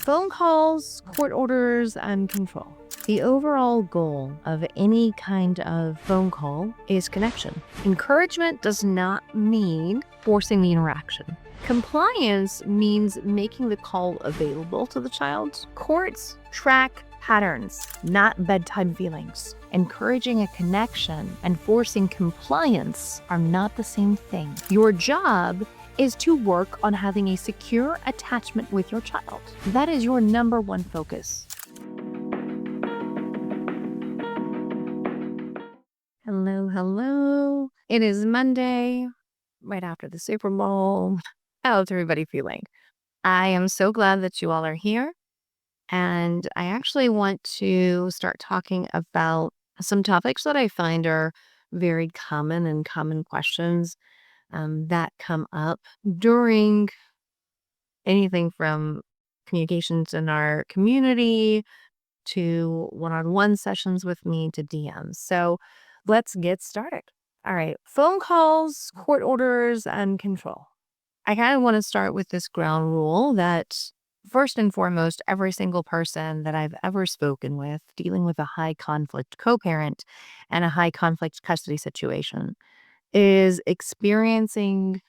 Phone calls, court orders, and control. The overall goal of any kind of phone call is connection. Encouragement does not mean forcing the interaction. Compliance means making the call available to the child. Courts track patterns, not bedtime feelings. Encouraging a connection and forcing compliance are not the same thing. Your job is to work on having a secure attachment with your child. That is your number one focus. Hello. It is Monday, right after the Super Bowl. How's everybody feeling? I am so glad that you all are here. And I actually want to start talking about some topics that I find are very common questions that come up during anything from communications in our community to one-on-one sessions with me to DMs. So let's get started. All right, phone calls, court orders, and control. I kind of want to start with this ground rule that first and foremost, every single person that I've ever spoken with dealing with a high conflict co-parent and a high conflict custody situation is experiencing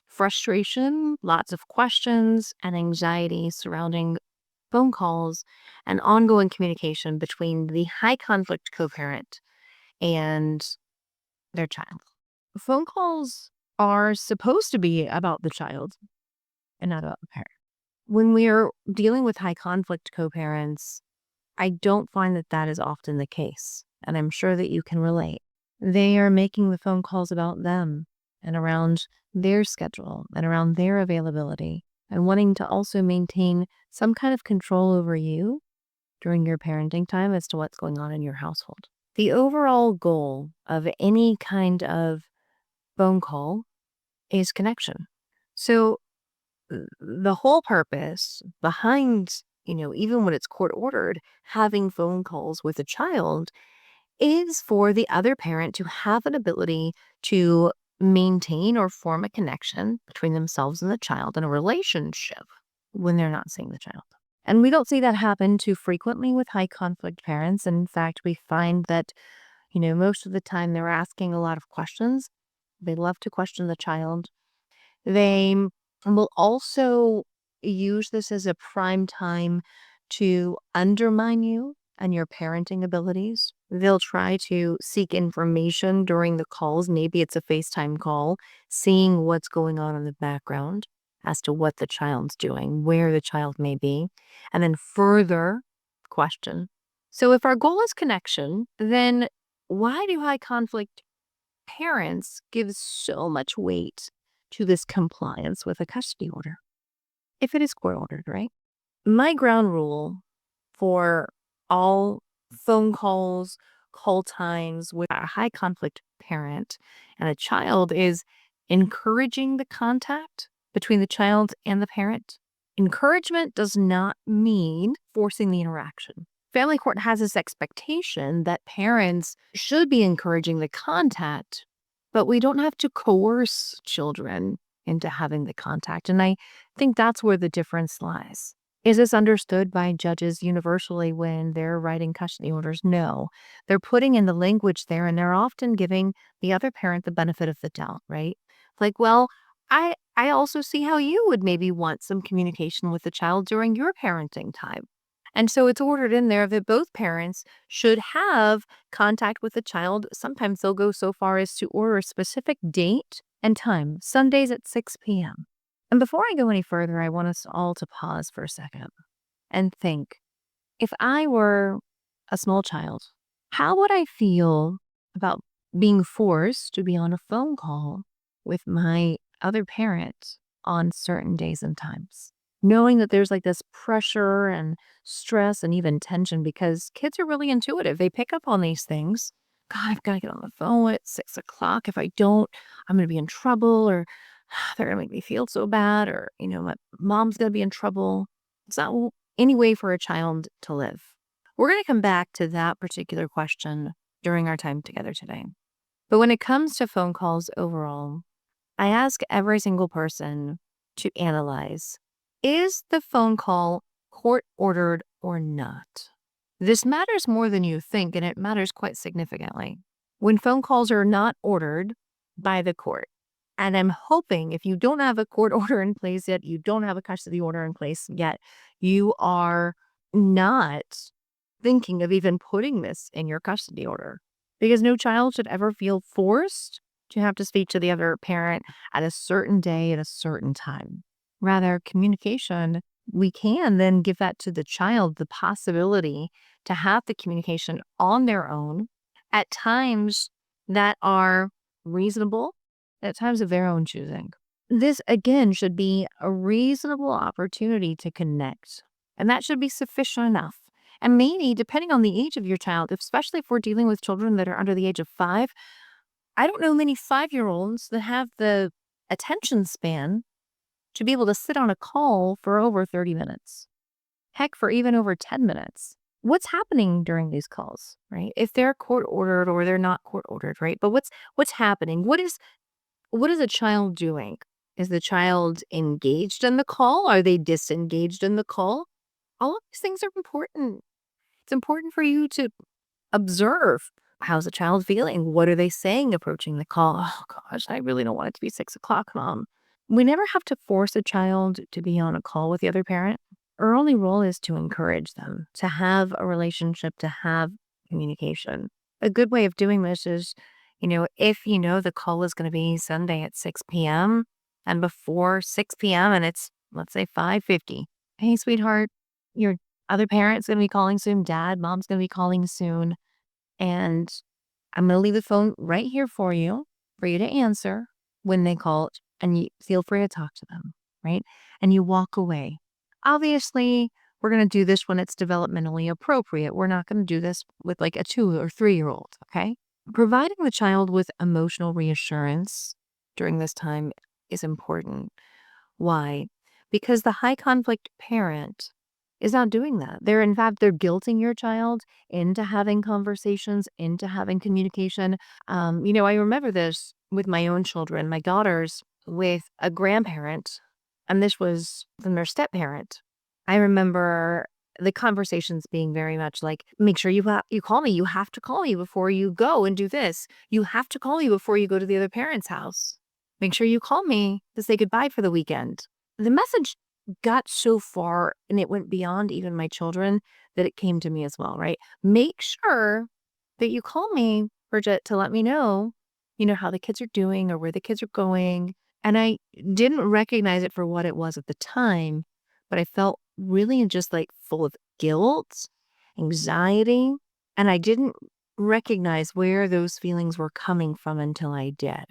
frustration, lots of questions, and anxiety surrounding phone calls and ongoing communication between the high conflict co-parent and their child. Phone calls are supposed to be about the child and not about the parent. When we're dealing with high conflict co-parents, I don't find that that is often the case, and I'm sure that you can relate. They are making the phone calls about them and around their schedule and around their availability and wanting to also maintain some kind of control over you during your parenting time as to what's going on in your household. The overall goal of any kind of phone call is connection. So the whole purpose behind, even when it's court ordered, having phone calls with a child is for the other parent to have an ability to maintain or form a connection between themselves and the child in a relationship when they're not seeing the child. And we don't see that happen too frequently with high conflict parents. In fact, we find that, most of the time they're asking a lot of questions. They love to question the child. They will also use this as a prime time to undermine you and your parenting abilities. They'll try to seek information during the calls. Maybe it's a FaceTime call, seeing what's going on in the background as to what the child's doing, where the child may be, and then further question. So if our goal is connection, then why do high conflict parents give so much weight to this compliance with a custody order? If it is court ordered, right? My ground rule for all phone calls, call times with a high conflict parent and a child is encouraging the contact between the child and the parent. Encouragement does not mean forcing the interaction. Family court has this expectation that parents should be encouraging the contact, but we don't have to coerce children into having the contact. And I think that's where the difference lies. Is this understood by judges universally when they're writing custody orders? No. They're putting in the language there, and they're often giving the other parent the benefit of the doubt, right? Like, well, I also see how you would maybe want some communication with the child during your parenting time. And so it's ordered in there that both parents should have contact with the child. Sometimes they'll go so far as to order a specific date and time, Sundays at 6 p.m. And before I go any further, I want us all to pause for a second and think, if I were a small child, how would I feel about being forced to be on a phone call with my other parent on certain days and times? Knowing that there's like this pressure and stress and even tension because kids are really intuitive. They pick up on these things. God, I've got to get on the phone at 6 o'clock. If I don't, I'm going to be in trouble, or they're going to make me feel so bad, or, my mom's going to be in trouble. It's not any way for a child to live. We're going to come back to that particular question during our time together today. But when it comes to phone calls overall, I ask every single person to analyze, is the phone call court ordered or not. This matters more than you think, and it matters quite significantly. When phone calls are not ordered by the court, and I'm hoping if you don't have a court order in place yet, you don't have a custody order in place yet, you are not thinking of even putting this in your custody order, because no child should ever feel forced to have to speak to the other parent at a certain day at a certain time. Rather, communication, we can then give that to the child the possibility to have the communication on their own at times that are reasonable, at times of their own choosing. This, again, should be a reasonable opportunity to connect, and that should be sufficient enough. And maybe, depending on the age of your child, especially if we're dealing with children that are under the age of 5, I don't know many 5-year-olds that have the attention span to be able to sit on a call for over 30 minutes. Heck, for even over 10 minutes. What's happening during these calls, right? If they're court ordered or they're not court ordered, right? But what's happening? What is a child doing? Is the child engaged in the call? Are they disengaged in the call? All of these things are important. It's important for you to observe. How's the child feeling? What are they saying approaching the call? Oh gosh, I really don't want it to be 6 o'clock, Mom. We never have to force a child to be on a call with the other parent. Our only role is to encourage them to have a relationship, to have communication. A good way of doing this is, if you know the call is going to be Sunday at 6 p.m. and before 6 p.m. and it's, let's say, 5:50. Hey, sweetheart, your other parent's going to be calling soon. Dad, Mom's going to be calling soon. And I'm going to leave the phone right here for you to answer when they call, and you feel free to talk to them, right? And you walk away. Obviously, we're going to do this when it's developmentally appropriate. We're not going to do this with like a 2 or 3-year-old, okay? Providing the child with emotional reassurance during this time is important. Why? Because the high conflict parent is not doing that. They're guilting your child into having conversations, into having communication. I remember this with my own children, my daughters, with a grandparent, and this was from their step parent. I remember the conversations being very much like, make sure you call me. You have to call me before you go and do this. You have to call me before you go to the other parent's house. Make sure you call me to say goodbye for the weekend. The message got so far and it went beyond even my children that it came to me as well, right? Make sure that you call me, Bridget, to let me know, how the kids are doing or where the kids are going. And I didn't recognize it for what it was at the time, but I felt really just like full of guilt, anxiety, and I didn't recognize where those feelings were coming from until I did.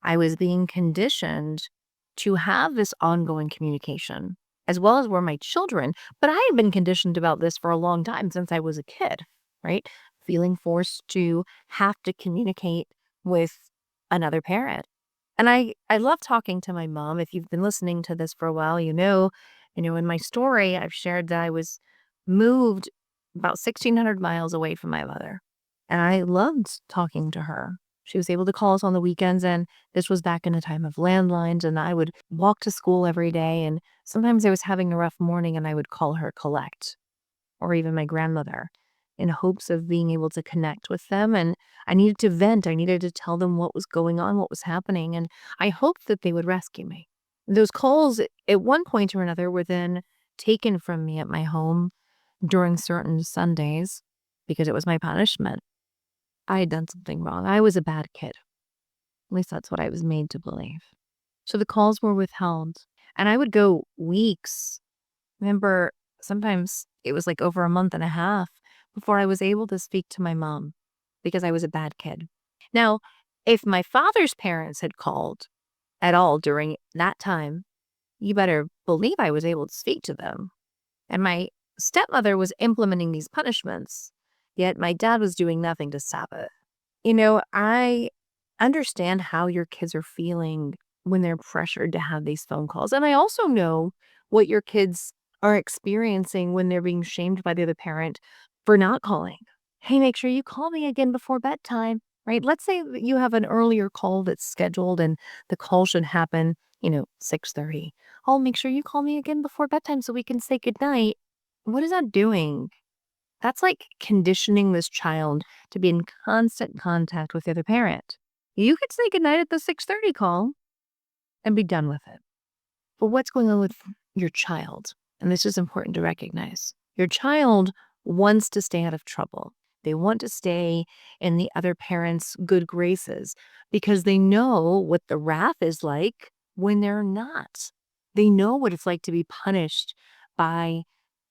I was being conditioned to have this ongoing communication, as well as were my children. But I had been conditioned about this for a long time since I was a kid, right? Feeling forced to have to communicate with another parent. And I love talking to my mom. If you've been listening to this for a while, in my story, I've shared that I was moved about 1,600 miles away from my mother. And I loved talking to her. She was able to call us on the weekends, and this was back in a time of landlines, and I would walk to school every day, and sometimes I was having a rough morning, and I would call her collect, or even my grandmother, in hopes of being able to connect with them, and I needed to vent. I needed to tell them what was going on, what was happening, and I hoped that they would rescue me. Those calls, at one point or another, were then taken from me at my home during certain Sundays because it was my punishment. I had done something wrong. I was a bad kid. At least that's what I was made to believe. So the calls were withheld. And I would go weeks. Remember, sometimes it was like over a month and a half before I was able to speak to my mom because I was a bad kid. Now, if my father's parents had called at all during that time, you better believe I was able to speak to them. And my stepmother was implementing these punishments, yet my dad was doing nothing to stop it. I understand how your kids are feeling when they're pressured to have these phone calls. And I also know what your kids are experiencing when they're being shamed by the other parent for not calling. Hey, make sure you call me again before bedtime, right? Let's say that you have an earlier call that's scheduled and the call should happen, 6:30. Oh, make sure you call me again before bedtime so we can say goodnight. what is that doing? That's like conditioning this child to be in constant contact with the other parent. You could say goodnight at the 6:30 call and be done with it. But what's going on with your child? And this is important to recognize. Your child wants to stay out of trouble. They want to stay in the other parent's good graces because they know what the wrath is like when they're not. They know what it's like to be punished by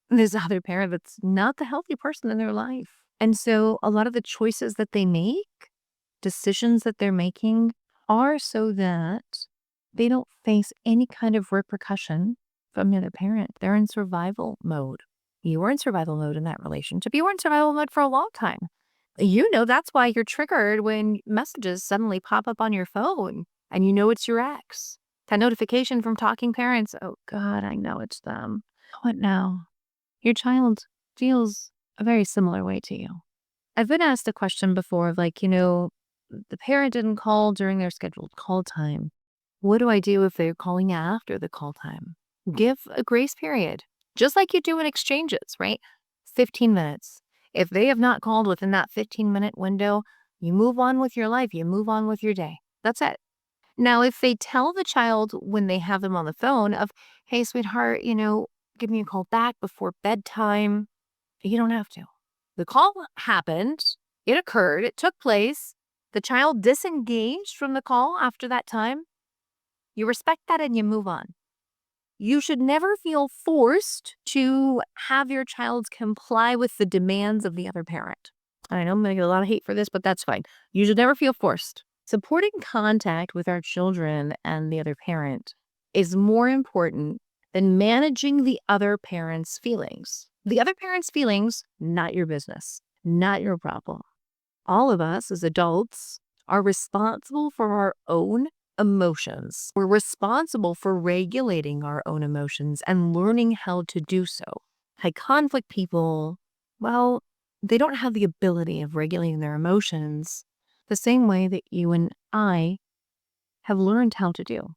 this other parent that's not the healthy person in their life. And so a lot of the choices that they make, decisions that they're making, are so that they don't face any kind of repercussion from the other parent. They're in survival mode. You were in survival mode in that relationship. You were in survival mode for a long time. You know that's why you're triggered when messages suddenly pop up on your phone and you know it's your ex. That notification from talking parents. Oh God, I know it's them. What now? Your child feels a very similar way to you. I've been asked a question before of like, the parent didn't call during their scheduled call time. What do I do if they're calling after the call time? Give a grace period, just like you do in exchanges, right? 15 minutes. If they have not called within that 15-minute window, you move on with your life. You move on with your day. That's it. Now, if they tell the child when they have them on the phone of, hey, sweetheart, give me a call back before bedtime, you don't have to. The call happened. It occurred. It took place. The child disengaged from the call after that time. You respect that and you move on. You should never feel forced to have your child comply with the demands of the other parent. I know I'm going to get a lot of hate for this, but that's fine. You should never feel forced. Supporting contact with our children and the other parent is more important than managing the other parent's feelings. The other parent's feelings, not your business, not your problem. All of us as adults are responsible for our own emotions. We're responsible for regulating our own emotions and learning how to do so. High conflict people, well, they don't have the ability of regulating their emotions the same way that you and I have learned how to do.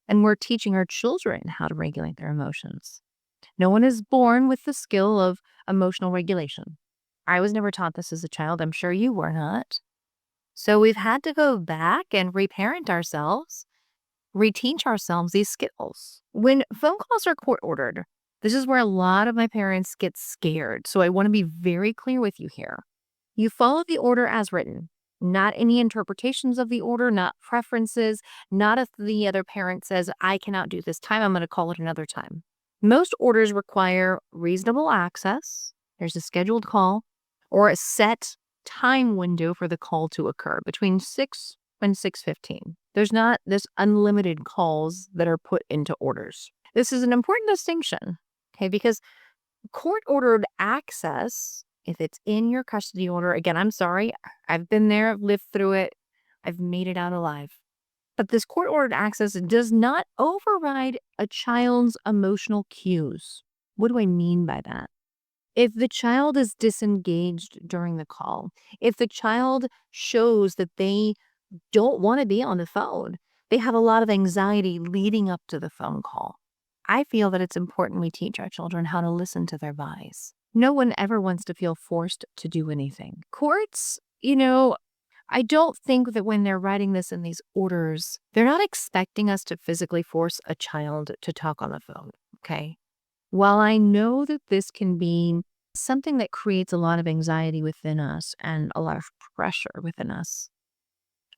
And we're teaching our children how to regulate their emotions. No one is born with the skill of emotional regulation. I was never taught this as a child. I'm sure you were not. So we've had to go back and reparent ourselves, reteach ourselves these skills. When phone calls are court ordered, this is where a lot of my parents get scared. So I want to be very clear with you here. You follow the order as written, not any interpretations of the order, not preferences, not if the other parent says, I cannot do this time, I'm going to call it another time. Most orders require reasonable access. There's a scheduled call or a set time window for the call to occur between 6 and 6:15. There's not this unlimited calls that are put into orders. This is an important distinction, okay, because court-ordered access, if it's in your custody order, again, I'm sorry, I've been there, I've lived through it, I've made it out alive. But this court-ordered access does not override a child's emotional cues. What do I mean by that? If the child is disengaged during the call, if the child shows that they don't want to be on the phone, they have a lot of anxiety leading up to the phone call, I feel that it's important we teach our children how to listen to their bodies. No one ever wants to feel forced to do anything. Courts, I don't think that when they're writing this in these orders, they're not expecting us to physically force a child to talk on the phone, okay? While I know that this can be something that creates a lot of anxiety within us and a lot of pressure within us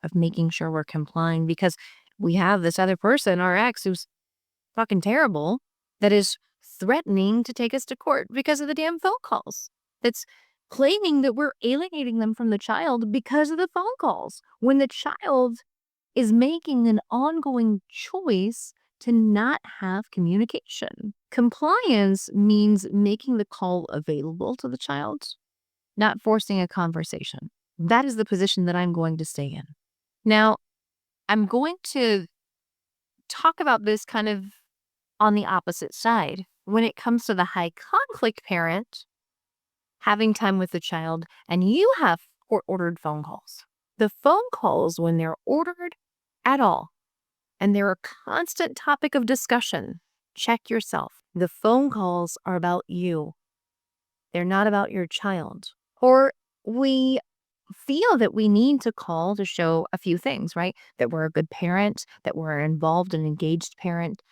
of making sure we're complying because we have this other person, our ex, who's fucking terrible, that is threatening to take us to court because of the damn phone calls. That's claiming that we're alienating them from the child because of the phone calls when the child is making an ongoing choice to not have communication. Compliance means making the call available to the child, not forcing a conversation. That is the position that I'm going to stay in. Now, I'm going to talk about this kind of on the opposite side. When it comes to the high conflict parent having time with the child and you have court-ordered phone calls. The phone calls, when they're ordered at all, and they're a constant topic of discussion, check yourself. The phone calls are about you. They're not about your child. Or we feel that we need to call to show a few things, right? That we're a good parent, that we're involved and engaged parent.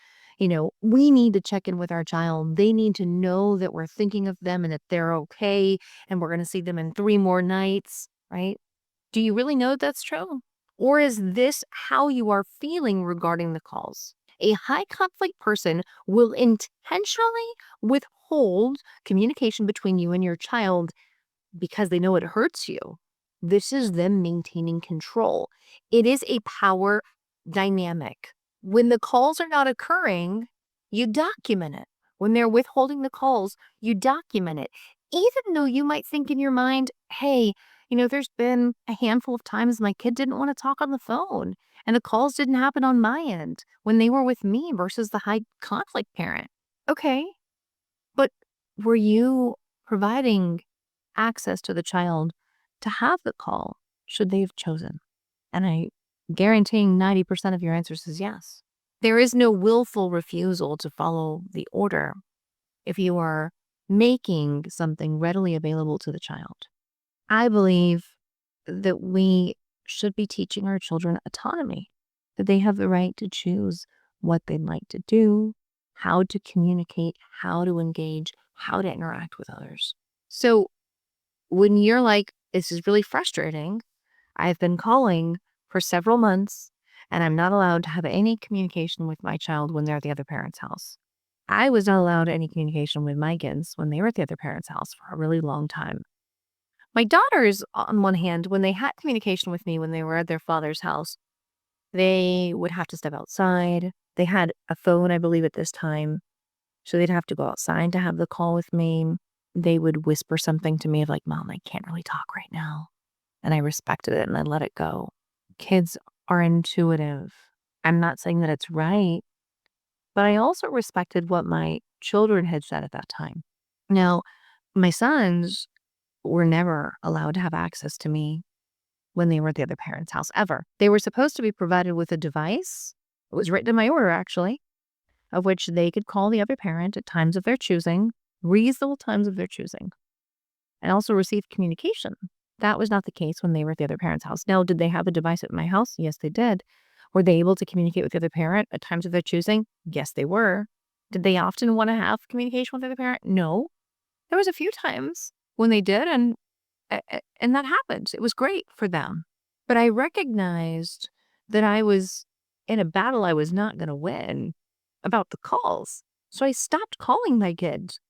We need to check in with our child. They need to know that we're thinking of them and that they're okay and we're going to see them in 3 more nights, right? Do you really know that that's true? Or is this how you are feeling regarding the calls? A high conflict person will intentionally withhold communication between you and your child because they know it hurts you. This is them maintaining control. It is a power dynamic. When the calls are not occurring, you document it. When they're withholding the calls, you document it. Even though you might think in your mind, hey, there's been a handful of times my kid didn't want to talk on the phone and the calls didn't happen on my end when they were with me versus the high conflict parent. Okay, but were you providing access to the child to have the call should they have chosen? And I guaranteeing 90% of your answers is yes. There is no willful refusal to follow the order if you are making something readily available to the child. I believe that we should be teaching our children autonomy, that they have the right to choose what they'd like to do, how to communicate, how to engage, how to interact with others. So when you're like, this is really frustrating, I've been calling for several months and I'm not allowed to have any communication with my child when they're at the other parent's house. I was not allowed any communication with my kids when they were at the other parent's house for a really long time. My daughters, on one hand, when they had communication with me when they were at their father's house, they would have to step outside. They had a phone, I believe, at this time. So they'd have to go outside to have the call with me. They would whisper something to me of like, Mom, I can't really talk right now. And I respected it and I let it go. Kids are intuitive. I'm not saying that it's right, but I also respected what my children had said at that time. Now, my sons were never allowed to have access to me when they were at the other parent's house ever. They were supposed to be provided with a device. It was written in my order, actually, of which they could call the other parent at times of their choosing, reasonable times of their choosing, and also receive communication. That was not the case when they were at the other parent's house. Now, did they have a device at my house? Yes, they did. Were they able to communicate with the other parent at times of their choosing? Yes, they were. Did they often want to have communication with the other parent? No. There was a few times when they did, and that happened. It was great for them. But I recognized that I was in a battle I was not going to win about the calls. So I stopped calling my kids.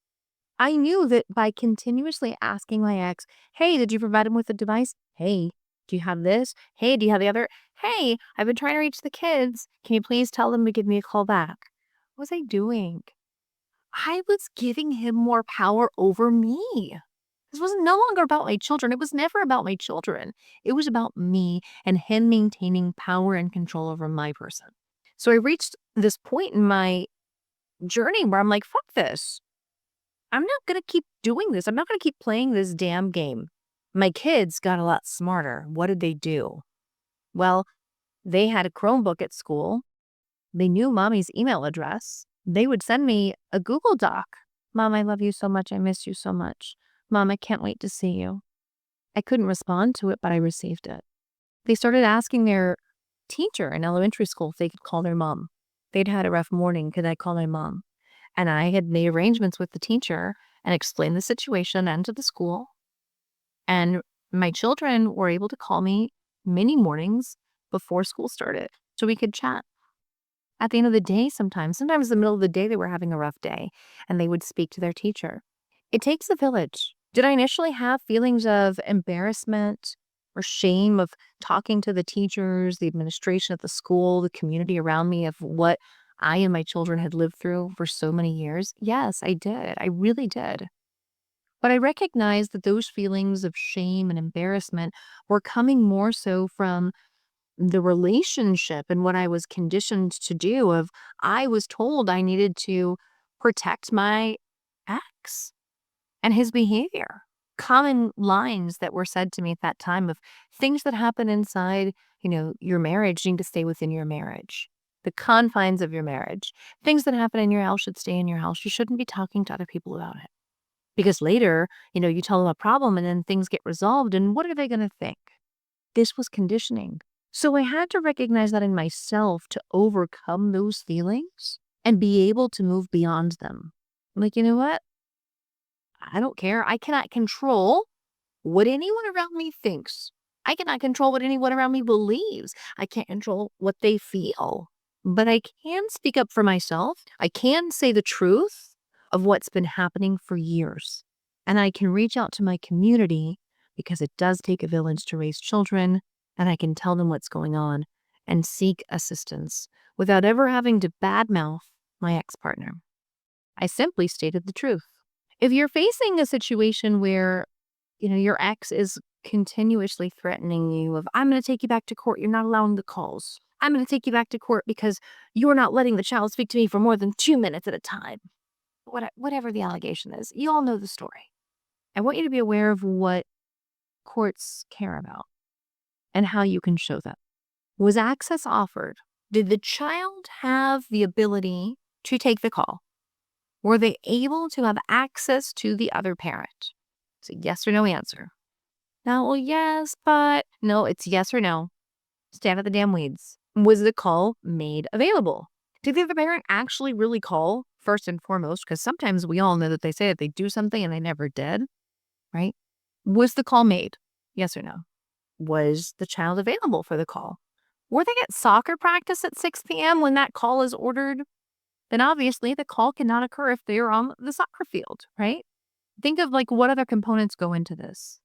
I knew that by continuously asking my ex, hey, did you provide him with a device? Hey, do you have this? Hey, do you have the other? Hey, I've been trying to reach the kids. Can you please tell them to give me a call back? What was I doing? I was giving him more power over me. This was no longer about my children. It was never about my children. It was about me and him maintaining power and control over my person. So I reached this point in my journey where I'm like, fuck this. I'm not going to keep doing this. I'm not going to keep playing this damn game. My kids got a lot smarter. What did they do? Well, they had a Chromebook at school. They knew mommy's email address. They would send me a Google Doc. Mom, I love you so much. I miss you so much. Mom, I can't wait to see you. I couldn't respond to it, but I received it. They started asking their teacher in elementary school if they could call their mom. They'd had a rough morning. Could I call my mom? And I had made arrangements with the teacher and explained the situation and to the school. And my children were able to call me many mornings before school started so we could chat. At the end of the day, sometimes in the middle of the day, they were having a rough day and they would speak to their teacher. It takes a village. Did I initially have feelings of embarrassment or shame of talking to the teachers, the administration at the school, the community around me of what I and my children had lived through for so many years? Yes, I did. I really did. But I recognized that those feelings of shame and embarrassment were coming more so from the relationship and what I was conditioned to do of I was told I needed to protect my ex and his behavior. Common lines that were said to me at that time of things that happen inside, your marriage need to stay within your marriage. The confines of your marriage. Things that happen in your house should stay in your house. You shouldn't be talking to other people about it. Because later, you tell them a problem and then things get resolved. And what are they going to think? This was conditioning. So I had to recognize that in myself to overcome those feelings and be able to move beyond them. I'm like, you know what? I don't care. I cannot control what anyone around me thinks. I cannot control what anyone around me believes. I can't control what they feel. But I can speak up for myself. I can say the truth of what's been happening for years. And I can reach out to my community because it does take a village to raise children. And I can tell them what's going on and seek assistance without ever having to badmouth my ex-partner. I simply stated the truth. If you're facing a situation where your ex is continuously threatening you of, I'm going to take you back to court. You're not allowing the calls. I'm going to take you back to court because you're not letting the child speak to me for more than 2 minutes at a time. Whatever the allegation is, you all know the story. I want you to be aware of what courts care about and how you can show them. Was access offered? Did the child have the ability to take the call? Were they able to have access to the other parent? It's a yes or no answer. Now, well, yes, but no, it's yes or no. Stand at the damn weeds. Was the call made available? Did the other parent actually really call first and foremost? Because sometimes we all know that they say that they do something and they never did, right? Was the call made? Yes or no? Was the child available for the call? Were they at soccer practice at 6 p.m. when that call is ordered? Then obviously the call cannot occur if they are on the soccer field, right? Think of what other components go into this.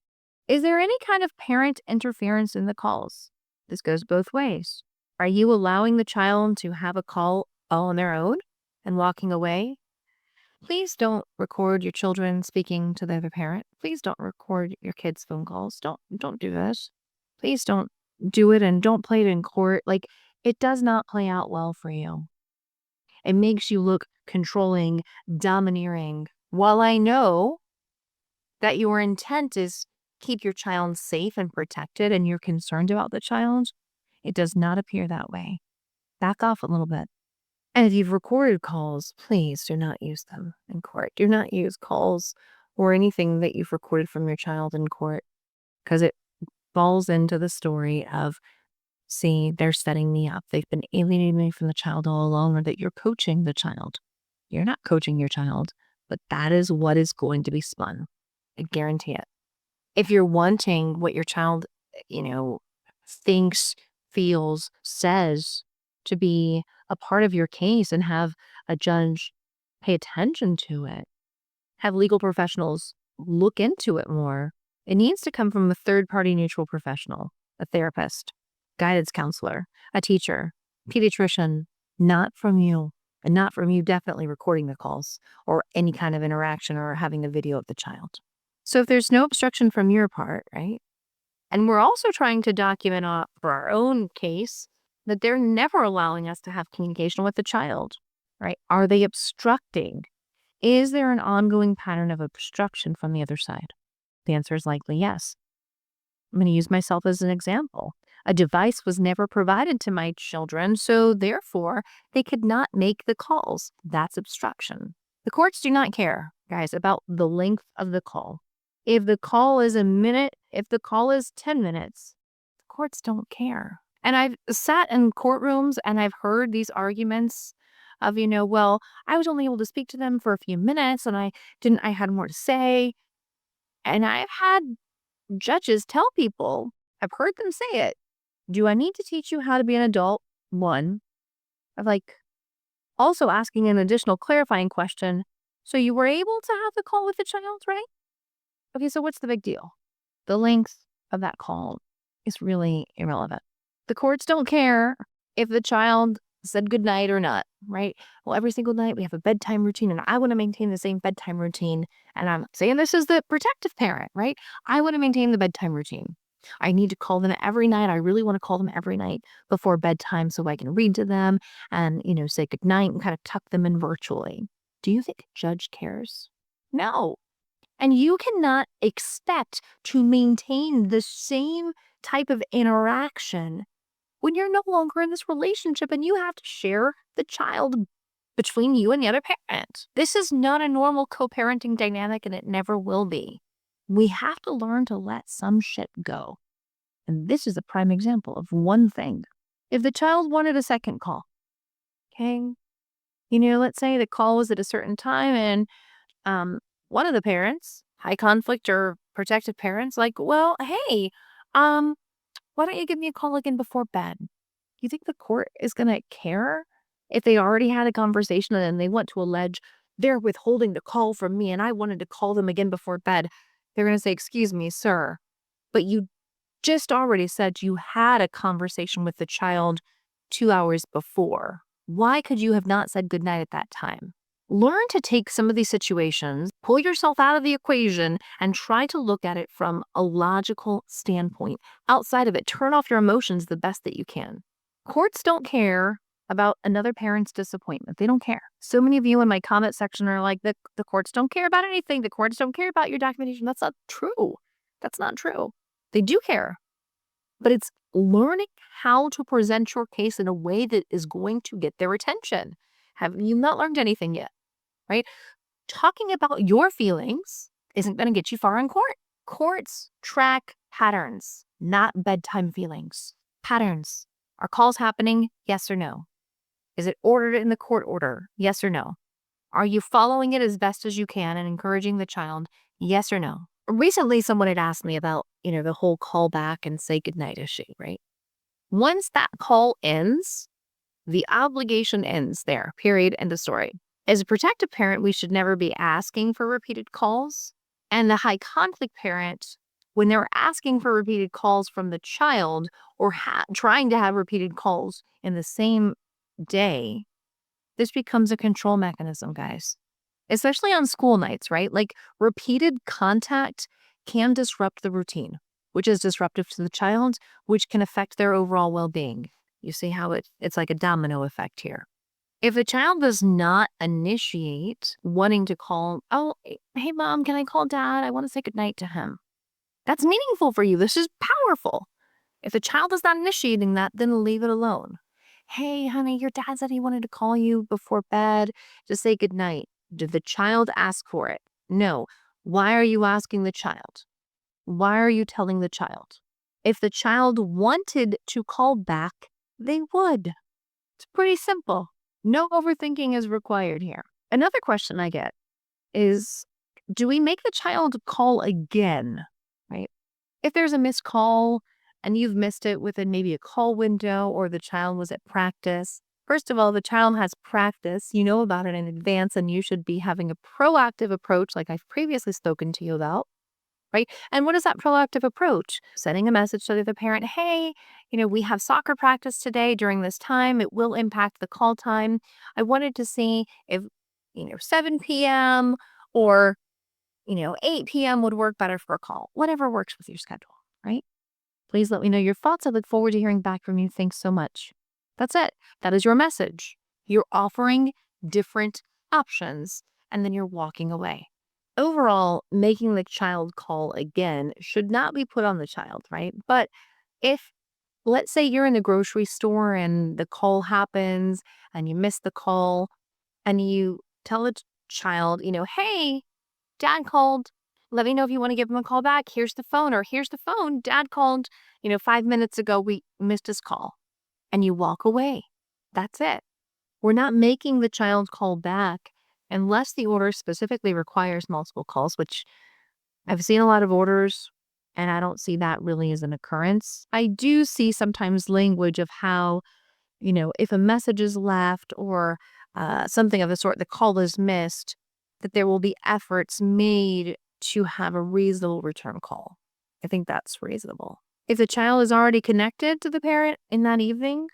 Is there any kind of parent interference in the calls? This goes both ways. Are you allowing the child to have a call all on their own and walking away? Please don't record your children speaking to the other parent. Please don't record your kids' phone calls. Don't do this. Please don't do it and don't play it in court. It does not play out well for you. It makes you look controlling, domineering. While I know that your intent is keep your child safe and protected and you're concerned about the child, it does not appear that way. Back off a little bit. And if you've recorded calls, please do not use them in court. Do not use calls or anything that you've recorded from your child in court because it falls into the story of, see, they're setting me up. They've been alienating me from the child all along, or that you're coaching the child. You're not coaching your child, but that is what is going to be spun. I guarantee it. If you're wanting what your child, thinks, feels, says to be a part of your case and have a judge pay attention to it, have legal professionals look into it more, it needs to come from a third-party neutral professional, a therapist, guidance counselor, a teacher, pediatrician, not from you. And not from you definitely recording the calls or any kind of interaction or having a video of the child. So if there's no obstruction from your part, right? And we're also trying to document for our own case that they're never allowing us to have communication with the child, right? Are they obstructing? Is there an ongoing pattern of obstruction from the other side? The answer is likely yes. I'm going to use myself as an example. A device was never provided to my children, so therefore they could not make the calls. That's obstruction. The courts do not care, guys, about the length of the call. If the call is a minute, if the call is 10 minutes, the courts don't care. And I've sat in courtrooms and I've heard these arguments of, well, I was only able to speak to them for a few minutes and I had more to say. And I've had judges tell people, I've heard them say it, do I need to teach you how to be an adult? One, of also asking an additional clarifying question. So you were able to have the call with the child, right? Okay, so what's the big deal? The length of that call is really irrelevant. The courts don't care if the child said goodnight or not, right? Well, every single night we have a bedtime routine and I want to maintain the same bedtime routine. And I'm saying this is the protective parent, right? I want to maintain the bedtime routine. I need to call them every night. I really want to call them every night before bedtime so I can read to them and, say goodnight and kind of tuck them in virtually. Do you think a judge cares? No. And you cannot expect to maintain the same type of interaction when you're no longer in this relationship and you have to share the child between you and the other parent. This is not a normal co-parenting dynamic, and it never will be. We have to learn to let some shit go. And this is a prime example of one thing. If the child wanted a second call, okay, let's say the call was at a certain time and one of the parents, high conflict or protective parents, like, well, hey, why don't you give me a call again before bed? You think the court is going to care if they already had a conversation and then they want to allege they're withholding the call from me and I wanted to call them again before bed? They're going to say, excuse me, sir, but you just already said you had a conversation with the child 2 hours before. Why could you have not said goodnight at that time? Learn to take some of these situations, pull yourself out of the equation, and try to look at it from a logical standpoint. Outside of it, turn off your emotions the best that you can. Courts don't care about another parent's disappointment. They don't care. So many of you in my comment section are like, the courts don't care about anything. The courts don't care about your documentation. That's not true. That's not true. They do care. But it's learning how to present your case in a way that is going to get their attention. Have you not learned anything yet? Right? Talking about your feelings isn't going to get you far in court. Courts track patterns, not bedtime feelings. Patterns. Are calls happening? Yes or no? Is it ordered in the court order? Yes or no? Are you following it as best as you can and encouraging the child? Yes or no? Recently, someone had asked me about, the whole call back and say goodnight issue, right? Once that call ends, the obligation ends there, period, end of story. As a protective parent, we should never be asking for repeated calls. And the high conflict parent, when they're asking for repeated calls from the child or trying to have repeated calls in the same day, this becomes a control mechanism, guys. Especially on school nights, right? Like repeated contact can disrupt the routine, which is disruptive to the child, which can affect their overall well-being. You see how it's like a domino effect here. If the child does not initiate wanting to call, oh, hey, mom, can I call dad? I want to say goodnight to him. That's meaningful for you. This is powerful. If the child is not initiating that, then leave it alone. Hey, honey, your dad said he wanted to call you before bed to say goodnight. Did the child ask for it? No. Why are you asking the child? Why are you telling the child? If the child wanted to call back, they would. It's pretty simple. No overthinking is required here. Another question I get is, do we make the child call again, right? If there's a missed call and you've missed it within maybe a call window or the child was at practice, first of all, the child has practice. You know about it in advance and you should be having a proactive approach like I've previously spoken to you about. Right? And what is that proactive approach? Sending a message to the other parent, hey, we have soccer practice today during this time. It will impact the call time. I wanted to see if, 7 p.m. or, 8 p.m. would work better for a call. Whatever works with your schedule, right? Please let me know your thoughts. I look forward to hearing back from you. Thanks so much. That's it. That is your message. You're offering different options and then you're walking away. Overall, making the child call again should not be put on the child, right? But if, let's say you're in the grocery store and the call happens and you miss the call and you tell the child, hey, dad called. Let me know if you want to give him a call back. Here's the phone, or here's the phone. Dad called, 5 minutes ago. We missed his call. And you walk away. That's it. We're not making the child call back unless the order specifically requires multiple calls, which I've seen a lot of orders and I don't see that really as an occurrence. I do see sometimes language of how, if a message is left or something of the sort, the call is missed, that there will be efforts made to have a reasonable return call. I think that's reasonable. If the child is already connected to the parent in that evening,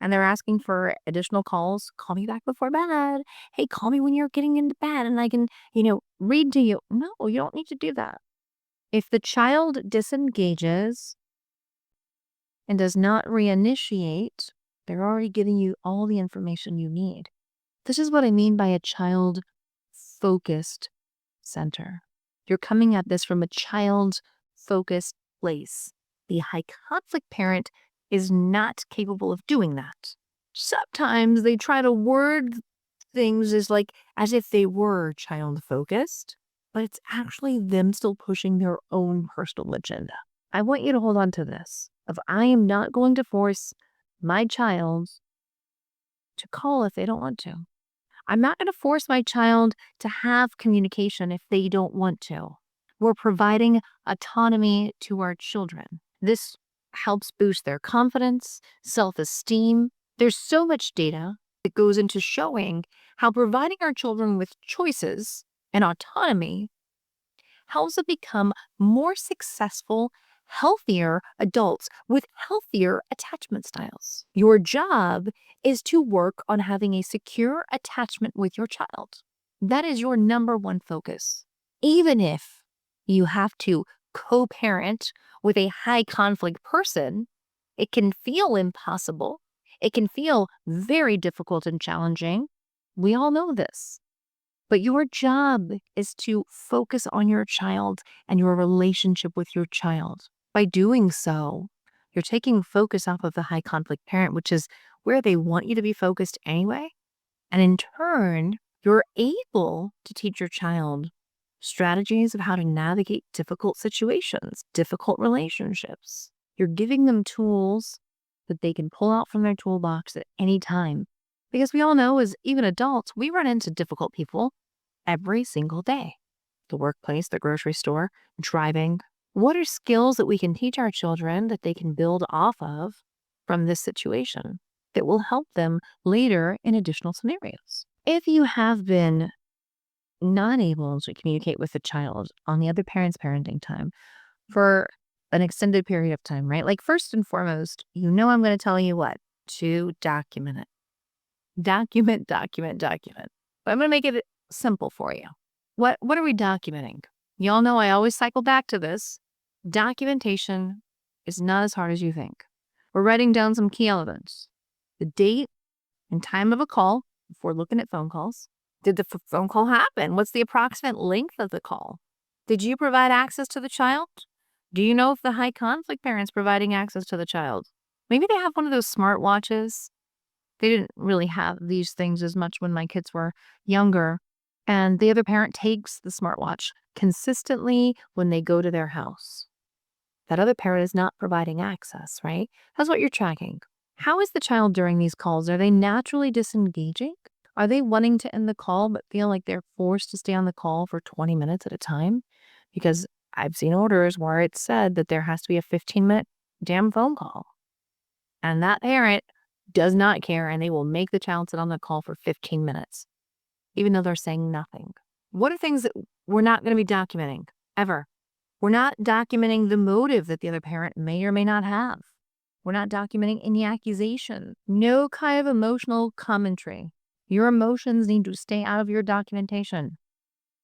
and they're asking for additional calls, call me back before bed. Hey, call me when you're getting into bed and I can, read to you. No, you don't need to do that. If the child disengages and does not reinitiate, they're already giving you all the information you need. This is what I mean by a child-focused center. You're coming at this from a child-focused place. The high conflict parent is not capable of doing that. Sometimes they try to word things as if they were child focused, but it's actually them still pushing their own personal agenda. I want you to hold on to this. If I am not going to force my child to call if they don't want to. I'm not going to force my child to have communication if they don't want to. We're providing autonomy to our children. This helps boost their confidence, self-esteem. There's so much data that goes into showing how providing our children with choices and autonomy helps them become more successful, healthier adults with healthier attachment styles. Your job is to work on having a secure attachment with your child. That is your number one focus. Even if you have to co-parent with a high conflict person, it can feel impossible. It can feel very difficult and challenging. We all know this. But your job is to focus on your child and your relationship with your child. By doing so, you're taking focus off of the high conflict parent, which is where they want you to be focused anyway. And in turn, you're able to teach your child strategies of how to navigate difficult situations, difficult relationships. You're giving them tools that they can pull out from their toolbox at any time. Because we all know, as even adults, we run into difficult people every single day. The workplace, the grocery store, driving. What are skills that we can teach our children that they can build off of from this situation that will help them later in additional scenarios? If you have been not able to communicate with the child on the other parent's parenting time for an extended period of time, right? Like, first and foremost, I'm going to tell you what? To document it. Document. But I'm going to make it simple for you. What are we documenting? Y'all know I always cycle back to this. Documentation is not as hard as you think. We're writing down some key elements. The date and time of a call, if we're looking at phone calls. Did the phone call happen? What's the approximate length of the call? Did you provide access to the child? Do you know if the high conflict parent's providing access to the child? Maybe they have one of those smart watches. They didn't really have these things as much when my kids were younger. And the other parent takes the smartwatch consistently when they go to their house. That other parent is not providing access, right? That's what you're tracking. How is the child during these calls? Are they naturally disengaging? Are they wanting to end the call but feel like they're forced to stay on the call for 20 minutes at a time? Because I've seen orders where it's said that there has to be a 15-minute damn phone call. And that parent does not care, and they will make the child sit on the call for 15 minutes, even though they're saying nothing. What are things that we're not going to be documenting ever? We're not documenting the motive that the other parent may or may not have. We're not documenting any accusation. No kind of emotional commentary. Your emotions need to stay out of your documentation.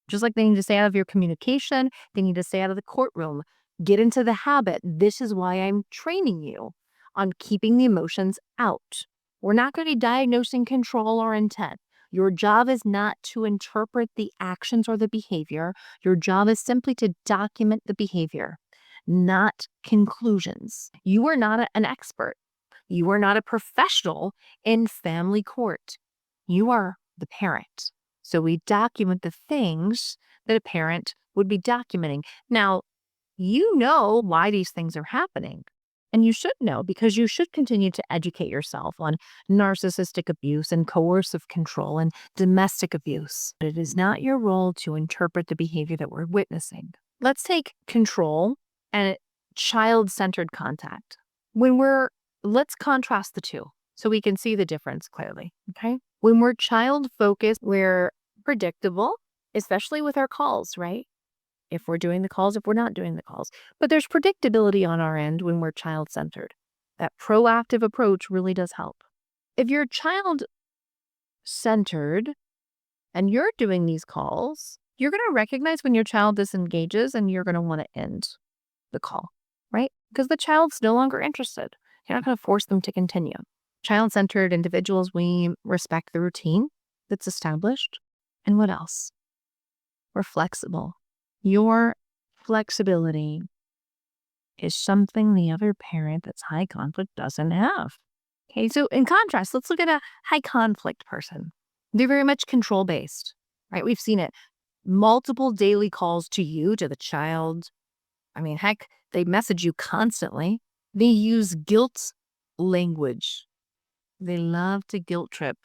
Just like they need to stay out of your communication, they need to stay out of the courtroom. Get into the habit. This is why I'm training you on keeping the emotions out. We're not going to be diagnosing control or intent. Your job is not to interpret the actions or the behavior. Your job is simply to document the behavior, not conclusions. You are not an expert. You are not a professional in family court. You are the parent. So we document the things that a parent would be documenting. Now, you know why these things are happening. And you should know, because you should continue to educate yourself on narcissistic abuse and coercive control and domestic abuse. But it is not your role to interpret the behavior that we're witnessing. Let's take control and child-centered contact. Let's contrast the two so we can see the difference clearly, okay? When we're child-focused, we're predictable, especially with our calls, right? If we're doing the calls, if we're not doing the calls. But there's predictability on our end when we're child-centered. That proactive approach really does help. If you're child-centered and you're doing these calls, you're going to recognize when your child disengages and you're going to want to end the call, right? Because the child's no longer interested. You're not going to force them to continue. Child-centered individuals, we respect the routine that's established. And what else? We're flexible. Your flexibility is something the other parent that's high conflict doesn't have. Okay, so in contrast, let's look at a high conflict person. They're very much control based, right? We've seen it. Multiple daily calls to you, to the child. I mean, heck, they message you constantly. They use guilt language. They love to guilt trip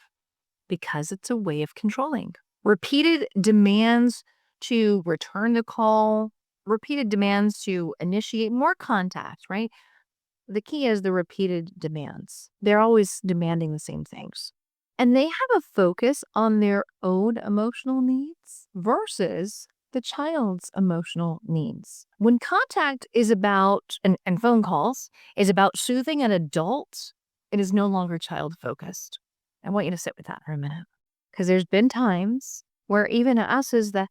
because it's a way of controlling. Repeated demands to return the call, repeated demands to initiate more contact, right? The key is the repeated demands. They're always demanding the same things. And they have a focus on their own emotional needs versus the child's emotional needs. When contact is about, and phone calls, is about soothing an adult, it is no longer child focused. I want you to sit with that for a minute. Because there's been times where even us as the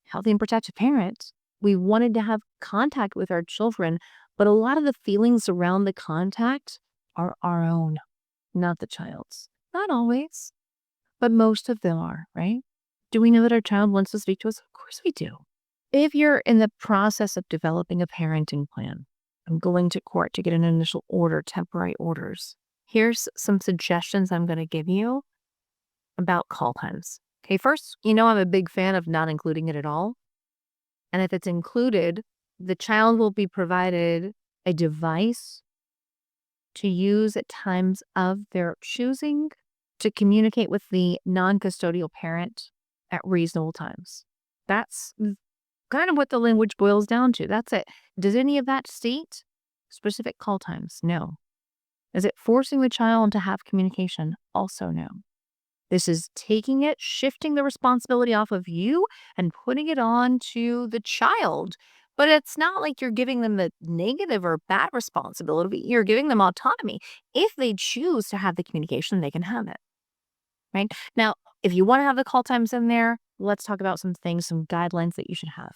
healthy and protective parent, we wanted to have contact with our children, but a lot of the feelings around the contact are our own, not the child's. Not always, but most of them are, right? Do we know that our child wants to speak to us? Of course we do. If you're in the process of developing a parenting plan and going to court to get an initial order, temporary orders, here's some suggestions I'm going to give you about call times. Okay, first, I'm a big fan of not including it at all. And if it's included, the child will be provided a device to use at times of their choosing to communicate with the non-custodial parent at reasonable times. That's kind of what the language boils down to. That's it. Does any of that state specific call times? No. Is it forcing the child to have communication? Also no. This is taking it, shifting the responsibility off of you and putting it on to the child. But it's not like you're giving them the negative or bad responsibility. You're giving them autonomy. If they choose to have the communication, they can have it. Right? Now, if you want to have the call times in there, let's talk about some things, some guidelines that you should have.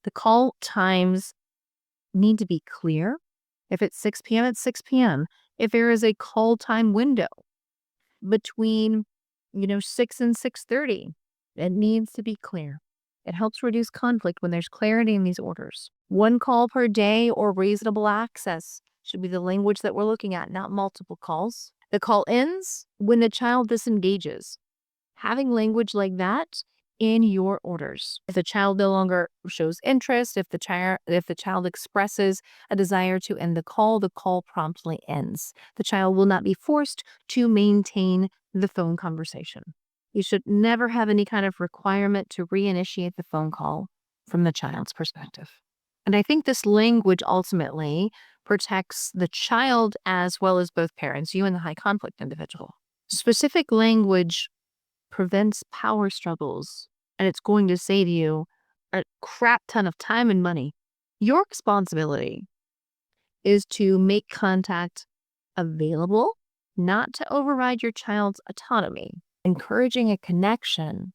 The call times need to be clear. If it's 6 p.m., it's 6 p.m. If there is a call time window between 6 and 6:30. It needs to be clear. It helps reduce conflict when there's clarity in these orders. One call per day or reasonable access should be the language that we're looking at, not multiple calls. The call ends when the child disengages. Having language like that in your orders. If the child no longer shows interest, if the child expresses a desire to end the call promptly ends. The child will not be forced to maintain the phone conversation. You should never have any kind of requirement to reinitiate the phone call from the child's perspective. And I think this language ultimately protects the child as well as both parents, you and the high conflict individual. Specific language prevents power struggles, and it's going to save you a crap ton of time and money. Your responsibility is to make contact available, not to override your child's autonomy. Encouraging a connection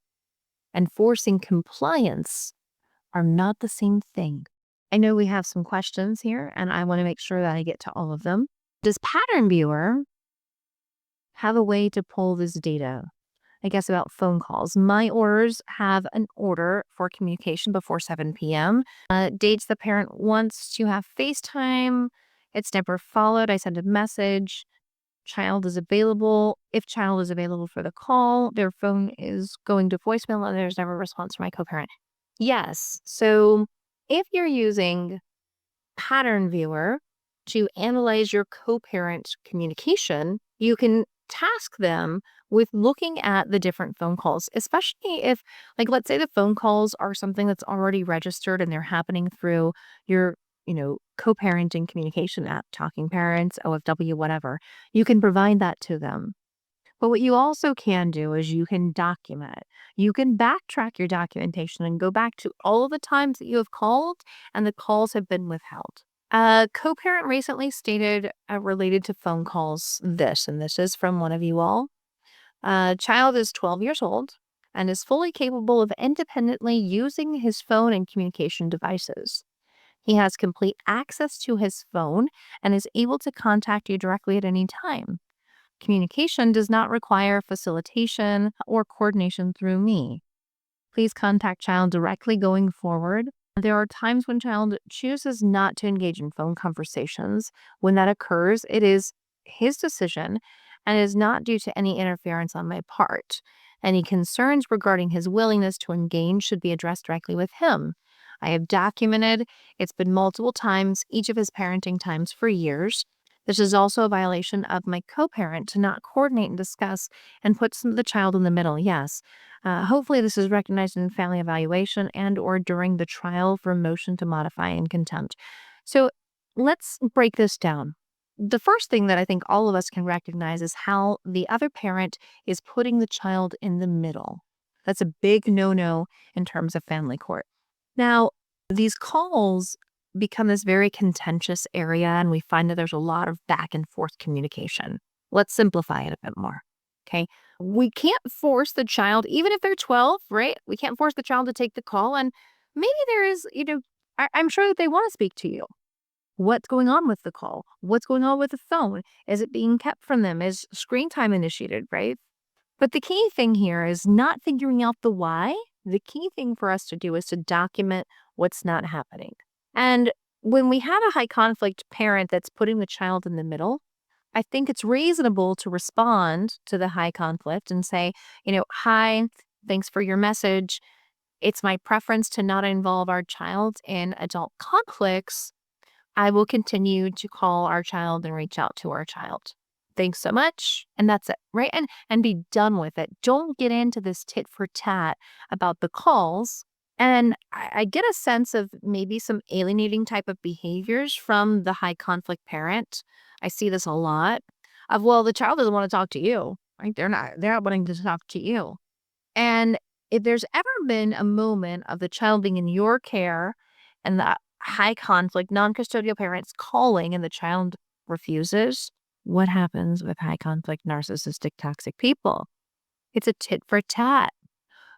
and forcing compliance are not the same thing. I know we have some questions here, and I want to make sure that I get to all of them. Does Pattern Viewer have a way to pull this data? I guess about phone calls. My orders have an order for communication before 7 p.m. Dates the parent wants to have FaceTime. It's never followed. I send a message. Child is available. If child is available for the call, their phone is going to voicemail and there's never a response from my co-parent. Yes. So if you're using Pattern Viewer to analyze your co-parent communication, you can task them with looking at the different phone calls, especially if, let's say the phone calls are something that's already registered and they're happening through your, co-parenting communication app, Talking Parents, OFW, whatever. You can provide that to them. But what you also can do is you can document. You can backtrack your documentation and go back to all of the times that you have called and the calls have been withheld. A co-parent recently stated related to phone calls this, and this is from one of you all. Child is 12 years old and is fully capable of independently using his phone and communication devices. He has complete access to his phone and is able to contact you directly at any time. Communication does not require facilitation or coordination through me. Please contact child directly going forward. There are times when child chooses not to engage in phone conversations. When that occurs, it is his decision and is not due to any interference on my part. Any concerns regarding his willingness to engage should be addressed directly with him. I have documented it's been multiple times, each of his parenting times for years. This is also a violation of my co-parent to not coordinate and discuss and put the child in the middle. Yes. Hopefully this is recognized in family evaluation and or during the trial for motion to modify and contempt. So let's break this down. The first thing that I think all of us can recognize is how the other parent is putting the child in the middle. That's a big no-no in terms of family court. Now, these calls become this very contentious area, and we find that there's a lot of back and forth communication. Let's simplify it a bit more. Okay. We can't force the child, even if they're 12, right? We can't force the child to take the call. And maybe there is, I'm sure that they want to speak to you. What's going on with the call? What's going on with the phone? Is it being kept from them? Is screen time initiated, right? But the key thing here is not figuring out the why. The key thing for us to do is to document what's not happening. And when we have a high conflict parent that's putting the child in the middle, I think it's reasonable to respond to the high conflict and say, hi, thanks for your message. It's my preference to not involve our child in adult conflicts. I will continue to call our child and reach out to our child. Thanks so much. And that's it, right? And be done with it. Don't get into this tit for tat about the calls. And I get a sense of maybe some alienating type of behaviors from the high conflict parent. I see this a lot of, well, the child doesn't want to talk to you, right? They're not wanting to talk to you. And if there's ever been a moment of the child being in your care and the high conflict, non-custodial parents calling and the child refuses, what happens with high conflict, narcissistic, toxic people? It's a tit for tat.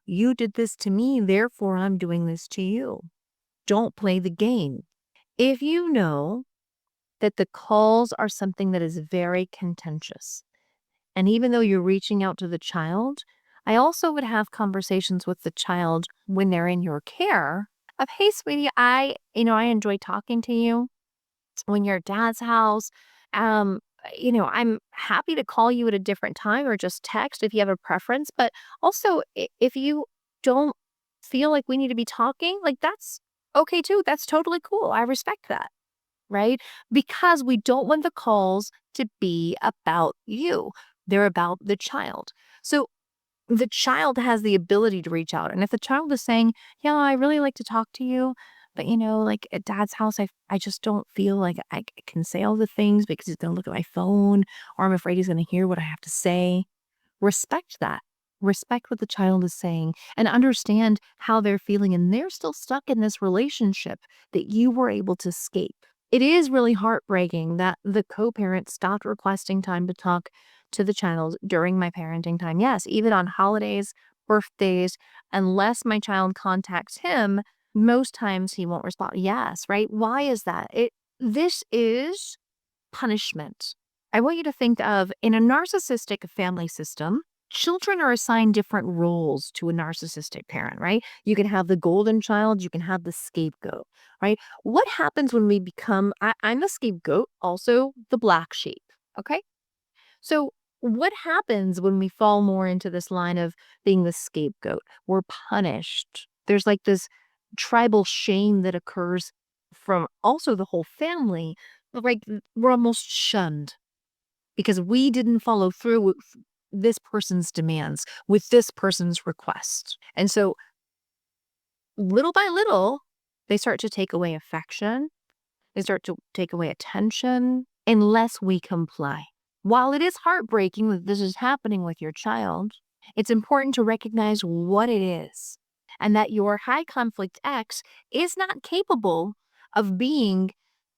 You did this to me, therefore I'm doing this to you. Don't play the game. If you know that the calls are something that is very contentious, and even though you're reaching out to the child, I also would have conversations with the child when they're in your care of, hey, sweetie, I enjoy talking to you when you're at dad's house. Um, I'm happy to call you at a different time or just text if you have a preference. But also, if you don't feel like we need to be talking, like that's okay too. That's totally cool. I respect that. Right? Because we don't want the calls to be about you. They're about the child. So the child has the ability to reach out. And if the child is saying, yeah, I really like to talk to you, but like at dad's house, I just don't feel like I can say all the things because he's going to look at my phone or I'm afraid he's going to hear what I have to say. Respect that. Respect what the child is saying and understand how they're feeling. And they're still stuck in this relationship that you were able to escape. It is really heartbreaking that the co-parent stopped requesting time to talk to the child during my parenting time. Yes, even on holidays, birthdays, unless my child contacts him, most times he won't respond. Yes, right? Why is that? This is punishment. I want you to think of in a narcissistic family system, children are assigned different roles to a narcissistic parent, right? You can have the golden child, you can have the scapegoat, right? What happens when we become, I'm the scapegoat, also the black sheep, okay? So, what happens when we fall more into this line of being the scapegoat? We're punished. There's like this tribal shame that occurs from also the whole family. Like we're almost shunned because we didn't follow through with this person's demands, with this person's request. And so, little by little, they start to take away affection. They start to take away attention unless we comply. While it is heartbreaking that this is happening with your child, it's important to recognize what it is and that your high conflict ex is not capable of being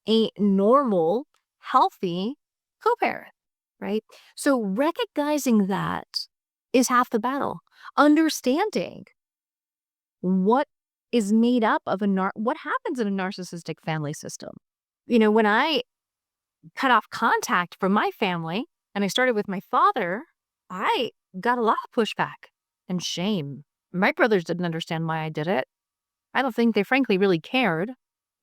a normal, healthy co parent, right? So recognizing that is half the battle. Understanding what is made up of what happens in a narcissistic family system. When I cut off contact from my family and I started with my father, I got a lot of pushback and shame. My brothers didn't understand why I did it. I don't think they frankly really cared.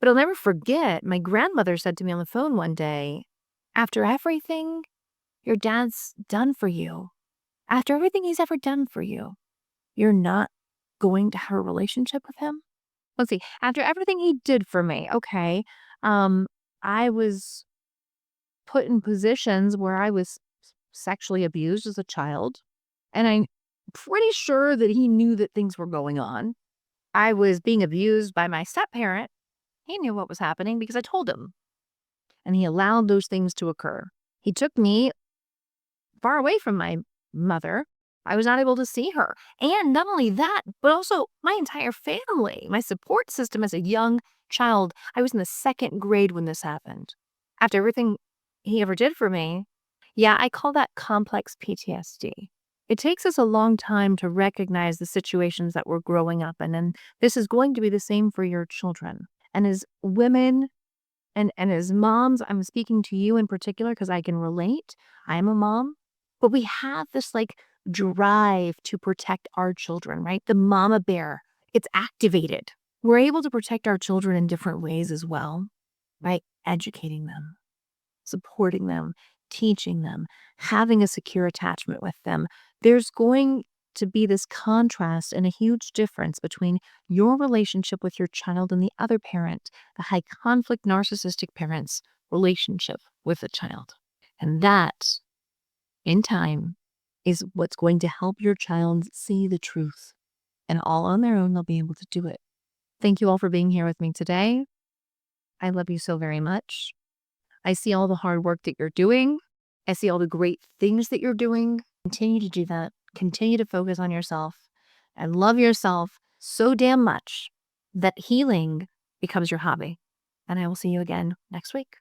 But I'll never forget, my grandmother said to me on the phone one day, after everything your dad's done for you, After everything he's ever done for you, you're not going to have a relationship with him? Let's see. After everything he did for me, okay, um, I was put in positions where I was sexually abused as a child, and I'm pretty sure that he knew that things were going on. I was being abused by my step-parent. He knew what was happening because I told him, and he allowed those things to occur. He took me far away from my mother. I was not able to see her. And not only that, but also my entire family, my support system as a young child. I was in the second grade when this happened. After everything he ever did for me, yeah, I call that complex PTSD. It takes us a long time to recognize the situations that we're growing up in, and this is going to be the same for your children. And as women and as moms, I'm speaking to you in particular because I can relate. I'm a mom, but we have this like drive to protect our children, right? The mama bear, it's activated. We're able to protect our children in different ways as well, by educating them, supporting them, teaching them, having a secure attachment with them. There's going to be this contrast and a huge difference between your relationship with your child and the other parent, the high conflict narcissistic parent's relationship with the child. And that, in time, is what's going to help your child see the truth. And all on their own, they'll be able to do it. Thank you all for being here with me today. I love you so very much. I see all the hard work that you're doing. I see all the great things that you're doing. Continue to do that. Continue to focus on yourself and love yourself so damn much that healing becomes your hobby. And I will see you again next week.